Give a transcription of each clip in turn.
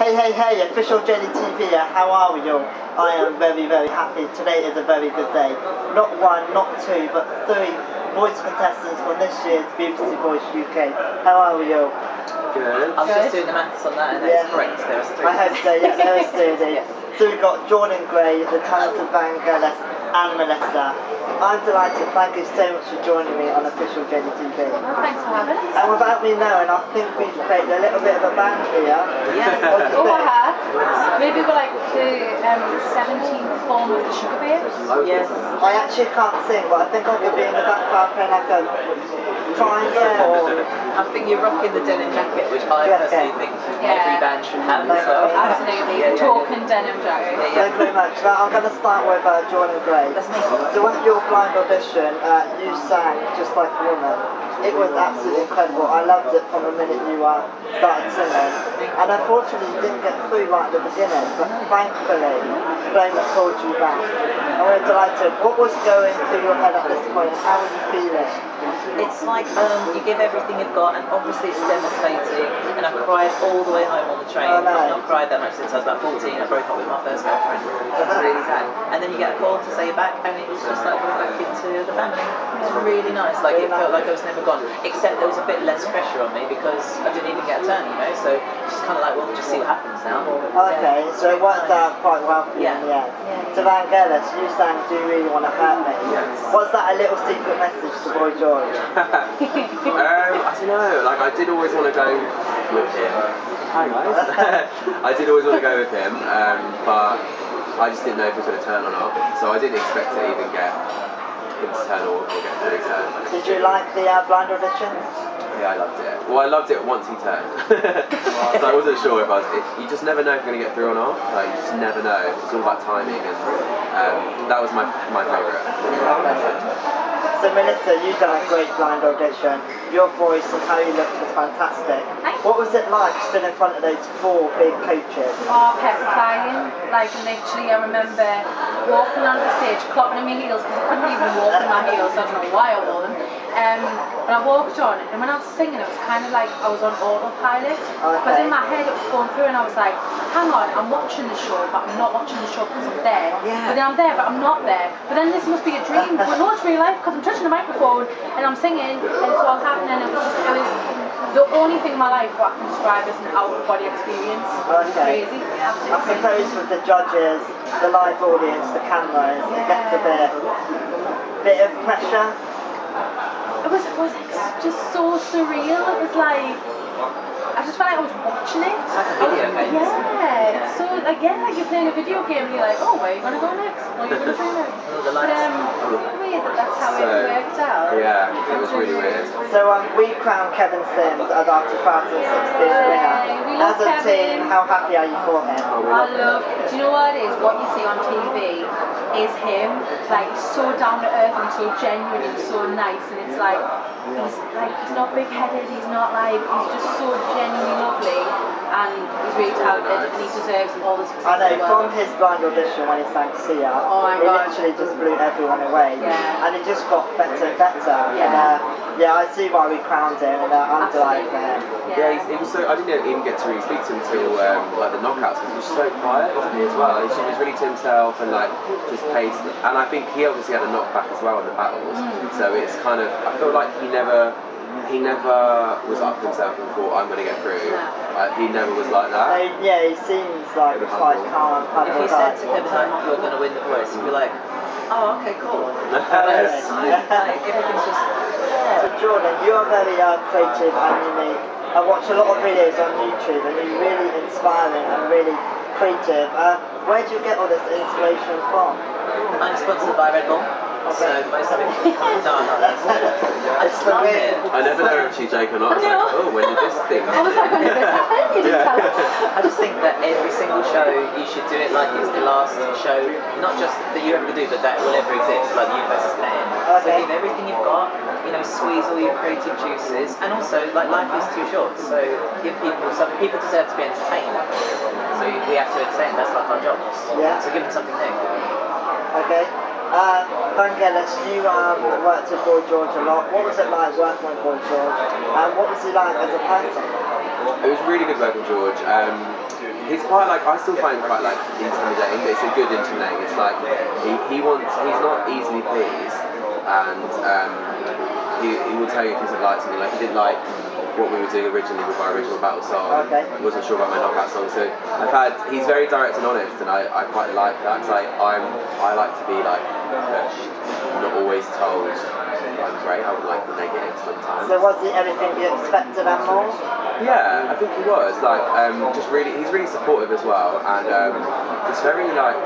Hey, OfficialJDTV here. How are we all? I am very, very happy. Today is a very good day. Not one, not two, but three voice contestants from this year's BBC Voice UK. How are we all? Good. I was just doing the maths on that, and that's correct. There was three. I hope so, yeah, there is three. So we've got Jordan Gray, the talented Vangelis, and Melissa. I'm delighted. Thank you so much for joining me on OfficialJDTV. Well, thanks for having us. And without me knowing, I think we've created a little bit of a band here. Yeah. Oh, I have. Maybe we're like the 17th form of the Sugar Babes. Yes. I actually can't sing, but I think I could be in the background playing like a triangle. I think you're rocking the denim jacket, which I personally think every band should have as well. Absolutely. Token denim jacket. Thank you very much. Now, I'm going to start with Jordan Gray. So at your blind audition, you sang Just Like a Woman. It was absolutely incredible. I loved it from the minute you started singing. And unfortunately you didn't get through right at the beginning, but thankfully Blame called you back. And we're delighted. What was going through your head at this point? How were you feeling? It's like you give everything you've got, and obviously it's devastating. And I cried all the way home on the train. Oh, no. I've not cried that much since I was about 14. I broke up with my first girlfriend. It was really sad. And then you get a call to say you're back, and it was just like going back into the family. It was really nice. Like it felt like I was never gone. Except there was a bit less pressure on me because I didn't even get a turn, you know. So just kind of like, well, just see what happens now. Okay, so it worked out quite well for you in the end. So Vangelis, you sang Do You Really Want to Hurt Me? Yes. Was that a little secret message to Boy George? I don't know, like I did always want to go with him. Hi guys. I did always want to go with him, but I just didn't know if he was going to turn or not. So I didn't expect to even get him to turn or get through to. Did you like the blind auditions? Yeah, I loved it. Well, I loved it once he turned. So I wasn't sure if you just never know if you're going to get through or not. Like, you just never know. It's all about timing, and that was my favourite. So Melissa, you've done a great blind audition. Your voice and how you looked was fantastic. What was it like stood in front of those four big coaches? Oh, petrifying. Like literally, I remember walking onto the stage, clopping in my heels because I couldn't even walk in my heels. So I don't know why I wore them. And I walked on, and when I was singing, it was kind of like I was on autopilot. Because in my head it was going through, and I was like, hang on, I'm watching the show, but I'm not watching the show because I'm there. But then I'm there, but I'm not there. But then this must be a dream. But no, it's real life because I'm touching the microphone and I'm singing, and it's all happening. It was the only thing in my life what I can describe as an out-of-body experience. It was crazy. I suppose with the judges, the live audience, the cameras, it gets a bit of pressure. It was just so surreal. It was like I just felt like I was watching it. It's so like you're playing a video game and you're like, oh, where are you gonna go next? What are you gonna do next? But it's weird that's how it worked out. Yeah, it was really weird. So we crowned Kevin Sims as our 2016 winner. As a team, how happy are you for him? Do you know what it is? What you see on TV is him, like so down to earth and so genuine and so nice, and it's like he's not big-headed, he's just so genuinely lovely, and he's really talented, and he deserves all the success. I know, from his blind audition when he sang Sia, he literally just blew everyone away, and it just got better and better. And I see why we crowned him, and I'm delighted for him. Yeah, he was so. I didn't even get to really speak to him until like the knockouts, because he was so quiet, wasn't he, as well? He was really to himself and like just paced. And I think he obviously had a knockback as well in the battles. So it's kind of, I feel like he never was up himself and thought, I'm going to get through. He never was like that. He seems like quite calm. If you said to Kevin, I'm not going to win the voice, he'd be like, oh, okay, cool. Everything's just. So Jordan, you're very creative and unique. I watch a lot of videos on YouTube, and you're really inspiring and really creative. Where do you get all this inspiration from? I'm sponsored by Red Bull. So most of it. No, I'm not. I just love it. I never know if she's joking or not. I was like, oh, when did this thing happen? I was like, when did this happen? You didn't tell us. I just think that every single show you should do it like it's the last show, not just that you ever do, but that will ever exist, like the universe is going to end. So give everything you've got, squeeze all your creative juices, and also like life is too short, so give people people deserve to be entertained. So we have to entertain, that's like our job. So give them something new. Okay. Vangelis, you worked with Boy George a lot. What was it like working with Boy George? And what was he like as a person? It was really good working with George. He's quite like, I still find him quite like intimidating, but it's a good intimidating. It's like he's not easily pleased, and he will tell you if he doesn't like something. Like he didn't like what we were doing originally with our original battle song. Okay. He wasn't sure about my knockout song, so he's very direct and honest, and I quite like that. Cause I like to be like pushed, not always told I'm great. I would like the negative sometimes. So was he everything you expected and more? Yeah, I think he was like he's really supportive as well, and just very like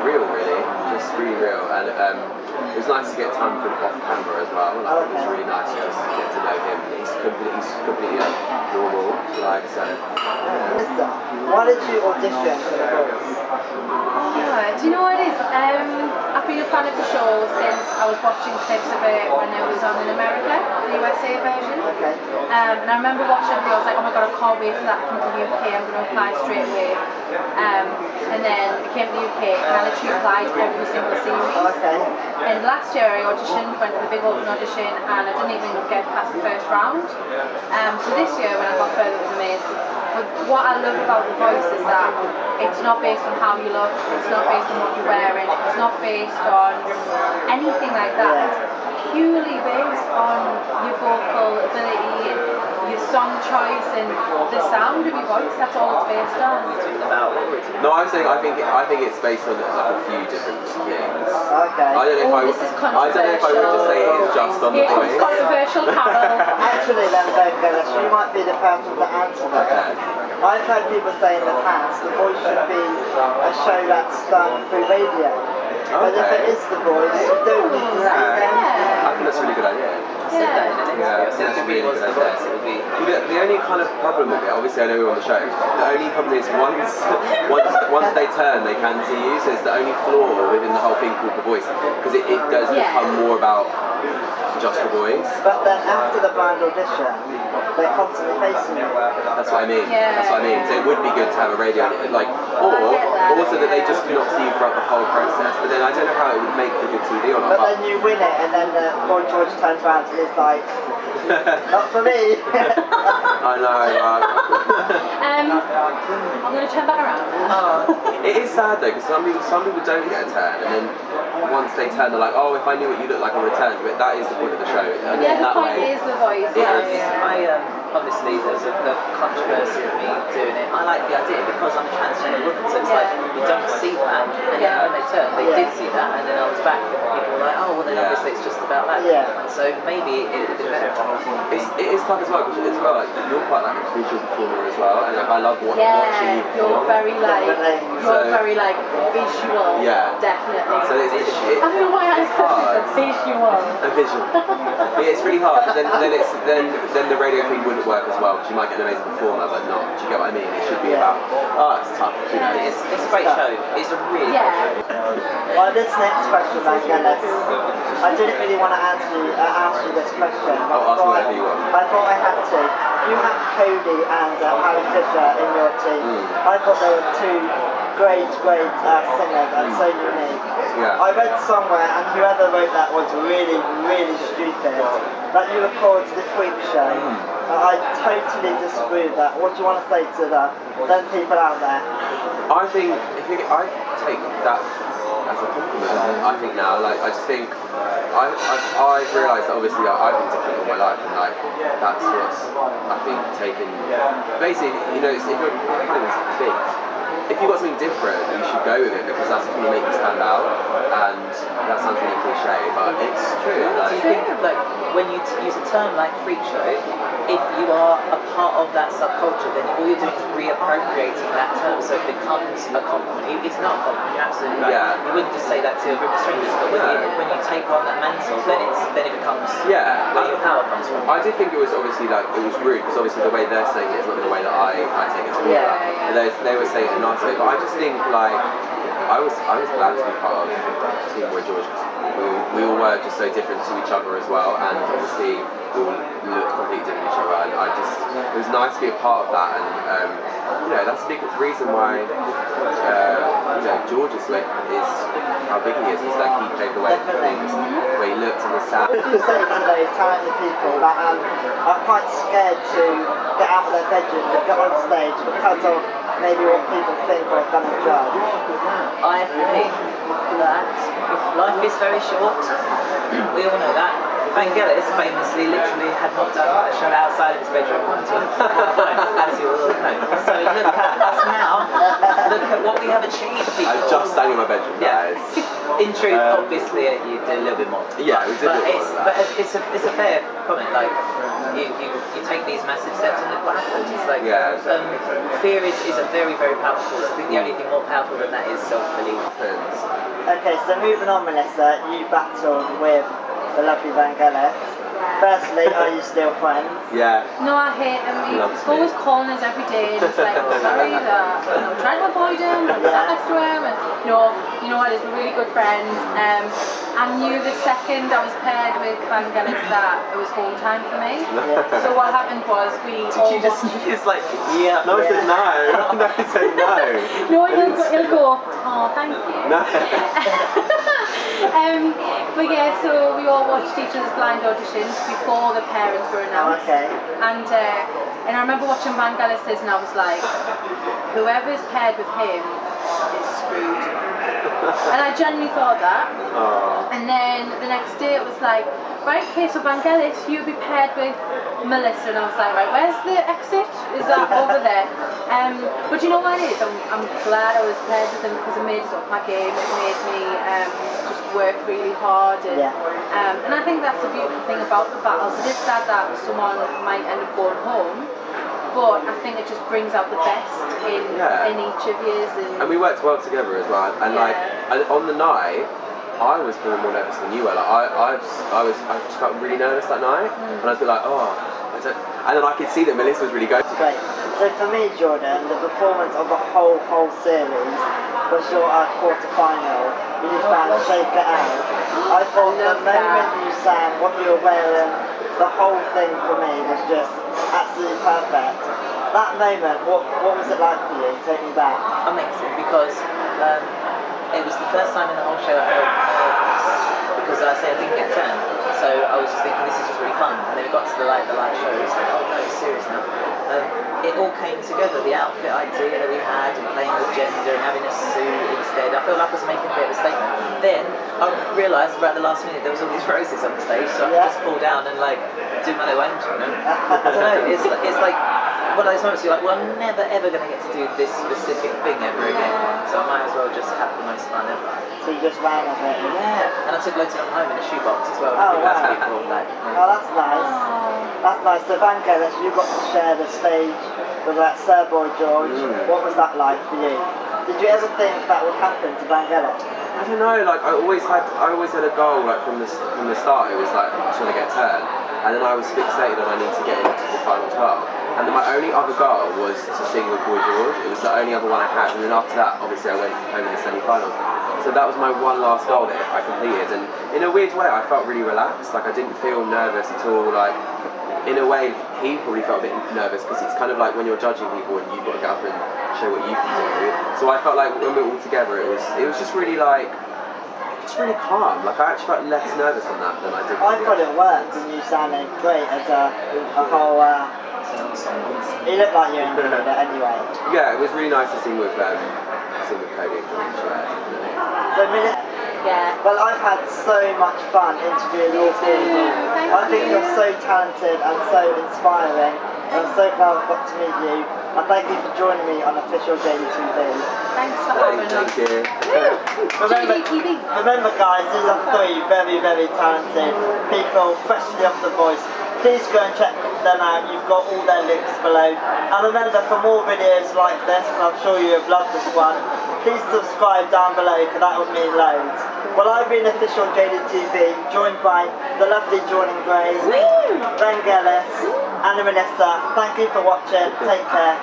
real, really, just really real. And it was nice to get time for him off camera as well. Like, it was really nice to just get to know him. He's completely normal, like so. Listen, why did you audition for The Voice? Do you know what it is? I've been a fan of the show since I was watching clips of it when it was on in America, the USA version. Okay. And I remember watching it, I was like, oh my god, I can't wait for that to come to the UK, I'm going to apply straight away. And then it came to the UK and I literally applied every single series. Okay. And last year I auditioned, went to the big open audition, and I didn't even get past the first round. So this year when I got further it was amazing. But what I love about The Voice is that it's not based on how you look, it's not based on what you're wearing, it's not based on anything like that. It's purely based on your vocal ability, your song choice, and the sound of your voice. That's all it's based on. No, I'm saying I think it's based on like a few different things. Okay. I don't know This is controversial. if I would just say it's just on The Voice. It's controversial, Carol. Actually, then, Vangelis, you might be the person to answer that. Okay. I've heard people say in the past The Voice should be a show that's done through radio. But if it is The Voice, you don't need to see them. I think that's a really good idea. The only kind of problem with it, obviously I know we're on the show, the only problem is once they turn they can see you, so it's the only flaw within the whole thing called The Voice, because it does become more about just the voice. But then after the blind audition, they're constantly facing you. That's what I mean. Yeah. That's what I mean. So it would be good to have a radio, like, or also that they just do not see you throughout the whole process. But then I don't know how it would make for good TV or not. But then you win it, and then Boy George turns around and is like, not for me. I know. I'm going to turn back around. It is sad though, because some people don't get a turn, and then once they turn, they're like, oh, if I knew what you looked like, I would return. But that is the point of the show. And Yeah, the that point way, is The Voice. Obviously there's the controversy of me doing it. I like the idea because I'm a transgender woman, so it's like you don't see that, and then when they turn, they did see that, and then I was back, and people were like, oh, well then obviously it's just about that. Yeah. So maybe it would be better. it is tough as well, because it's well, like, you're quite like a visual performer as well, and like, I love watching you you're perform. very like visual. Yeah. Definitely. So I don't know why I said hard. visual. A vision. Yeah, it's really hard, because then the radio thing wouldn't work as well, because you might get an amazing performer, but not. Do you get what I mean? It should be about, it's tough. You know, It's a great show. It's a really great show. Well, this next question, Vangelis, I didn't really want to ask you this question. But I'll ask whatever you want. I thought I had to. You have Cody and Harry Fisher in your team. I thought they were two great singers and so unique. Yeah. I read somewhere, and whoever wrote that was really, really stupid, that you recorded the Freak Show. I totally disagree with that. What do you want to say to them people out there? I think I take that as a compliment. I think now, like, I just think I've realised that obviously I've been different all my life, and like that's what's I think taken. Basically, you know, if you're kind of big, if you've got something different, you should go with it, because that's going to make you stand out. And that sounds really cliche, but it's true. Do you think, like, when you use a term like freak show, if you are a part of that subculture, then all you're doing is reappropriating that term, so it becomes a compliment. It's not a compliment, you're absolutely right. Yeah. You wouldn't just say that to a group of strangers, but when you take on that mantle, then it becomes where your power comes from. I did think it was obviously like it was rude, because obviously the way they're saying it is not the way that I take it to be. They were saying it in a nice way, but I just think like I was glad to be part of Team Boy George, because we all were just so different to each other as well, and obviously we all looked completely different to each other. I and it was nice to be a part of that, and you know, that's a big reason why you know, George's lip is how big he is, like he paved the way for things, the way he looked and the sound. What do you say to those talented people that are quite scared to get out of their bedroom and get on stage because of maybe what people think or are going to judge? I think that life is very short. We all know that. Vangelis famously literally had not done a show outside of his bedroom until as you all know. So look at us now. Look at what we have achieved, people. I'm just staying in my bedroom, guys. In truth, obviously, you did a little bit more. Yeah, we did a bit more of that. But it's a fair comment. Like you take these massive steps and look what happens. It's like fear is a very, very powerful. I think the only thing more powerful than that is self-belief. Okay, so moving on, Melissa, you battled with the lovely Vangelis. Firstly, are you still friends? Yeah. No, I hate him. He's always calling us every day, and it's like, sorry, I'm trying to avoid him, I'm sat next to him, and you know what, he's really good friends. I knew the second I was paired with Vangelis that it was home time for me. So what happened was we all You just like, yeah. No, he said no. No, he said no. No, he'll go, oh, thank you. No. But yeah, so we all watched each other's blind auditions before the parents were announced. Okay. And I remember watching Vangelis and I was like, whoever's paired with him is screwed. And I genuinely thought that. And then the next day it was like, right, okay, so Vangelis, you'll be paired with Melissa. And I was like, right, where's the exit? Is that over there? But you know what it is? I'm glad I was paired with him because it made us up my game. It made me just work really hard. And I think that's the beautiful thing about the battles. It is sad that someone might end up going home, but I think it just brings out the best in each of you. And we worked well together as well. And and on the night, I was feeling more nervous than you were. Like I just felt really nervous that night, and I was like, and then I could see that Melissa was really going. Great. So for me, Jordan, the performance of the whole series was your quarter-final. You sang Shake It Out. I thought the moment you sang, what you were wearing, the whole thing for me was just absolutely perfect. That moment, what was it like for you? Take me back. Amazing, because it was the first time in the whole show I felt nervous, because I didn't get turned. So I was just thinking, this is just really fun. And then it got to the live show, it was like, oh no, it's serious now. It all came together, the outfit idea that we had, and playing with gender and having a suit instead. I felt like I was making a bit of a statement. Then I realised right at the last minute there was all these roses on the stage, so I could just fall down and like do my little angel, I don't know, it's like one of those moments you're like, well, I'm never ever going to get to do this specific thing ever again, so I might as well just have the most fun ever. So you just ran with it? Yeah, and I took loads of them home in a shoebox as well. Oh, wow. People, like, Oh, that's nice. That's nice. So Vangelis, you got to share the stage with that Sir Boy George. What was that like for you? Did you ever think that would happen to Vangelis? I don't know. Like I always had a goal. Like from the start, it was like trying to get turned, and then I was fixated on I need to get into the final 12. And then my only other goal was to sing with Boy George. It was the only other one I had. And then after that, obviously, I went home in the semi-finals. So that was my one last goal that I completed. And in a weird way, I felt really relaxed. Like I didn't feel nervous at all. Like in a way, he probably felt a bit nervous because it's kind of like when you're judging people and you've got to get up and show what you can do. So I felt like when we were all together, it was just really like. Just really calm. Like I actually felt less nervous on that than I did. I thought it worked, and you sounded great as a whole. It looked like you enjoyed it anyway. Yeah, it was really nice to sing with Cody and George. So well, I've had so much fun interviewing all three of you. I think you're so talented and so inspiring. I'm so glad I've got to meet you. And thank you for joining me on OfficialJDTV. Thanks for having us. Thank you. Remember guys, these are three very, very talented people, freshly off the voice. Please go and check them out. You've got all their links below. And remember, for more videos like this, and I'm sure you have loved this one, please subscribe down below because that would mean loads. Well, I've been OfficialJDTV, joined by the lovely Jordan Gray, Vangelis, and Melissa. Thank you for watching. Take care.